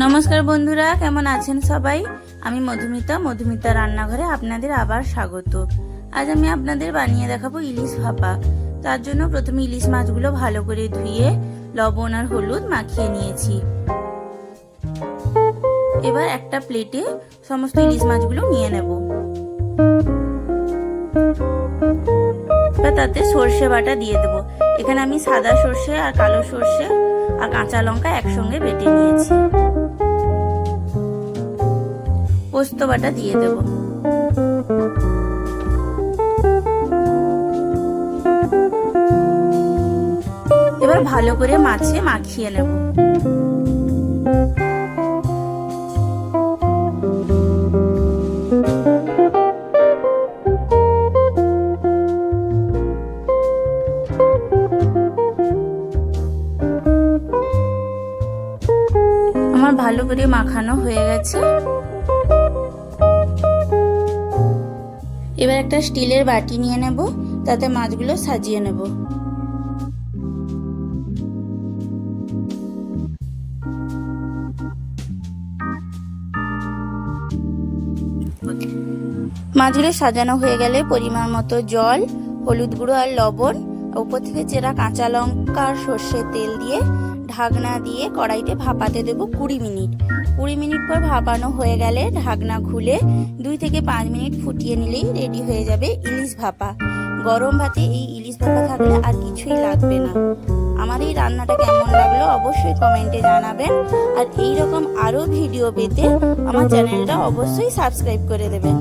নমস্কার বন্ধুরা, কেমন আছেন সবাই? আমি মধুমিতা রান্নাঘরে আপনাদের আবার স্বাগত। আজ আমি আপনাদের বানিয়ে দেখাবো ইলিশ ভাপা। তার জন্য প্রথমে ইলিশ মাছগুলো ভালো করে ধুয়ে লবণ আর হলুদ মাখিয়ে নিয়েছি। এবার একটা প্লেটে সমস্ত ইলিশ মাছগুলো নিয়ে নেব। এবার তাতে সর্ষে বাটা দিয়ে দেব। এখানে আমি সাদা সর্ষে আর কালো সর্ষে আর কাঁচা লঙ্কা একসঙ্গে বেটে নিয়েছি। পোস্ত বাটা দিয়ে দেব। এবার ভালো করে মাছে মাখিয়ে নেব। আমার ভালো করে মাখানো হয়ে গেছে। এবার একটা স্টিলের বাটি নিয়ে নেব, তাতে মাছগুলো সাজিয়ে নেব। মাছগুলো সাজানো হয়ে গেলে পরিমাণ মতো জল, হলুদ গুঁড়ো আর লবণ, উপর থেকে চেরা কাঁচা লঙ্কা আর সর্ষের তেল দিয়ে ঢাকনা দিয়ে কড়াইতে ভাপাতে দেব 20 মিনিট। 20 মিনিট পর ভাপানো হয়ে গেলে ঢাকনা খুলে 2 থেকে 5 মিনিট ফুটিয়ে নিলেই রেডি হয়ে যাবে ইলিশ ভাপা। গরম ভাতে এই ইলিশ ভাপা থাকলে আর কিছুই লাগবে না। আমার এই রান্নাটা কেমন লাগলো অবশ্যই কমেন্টে জানাবেন। আর এই রকম আরও ভিডিও পেতে আমার চ্যানেলটা অবশ্যই সাবস্ক্রাইব করে দেবেন।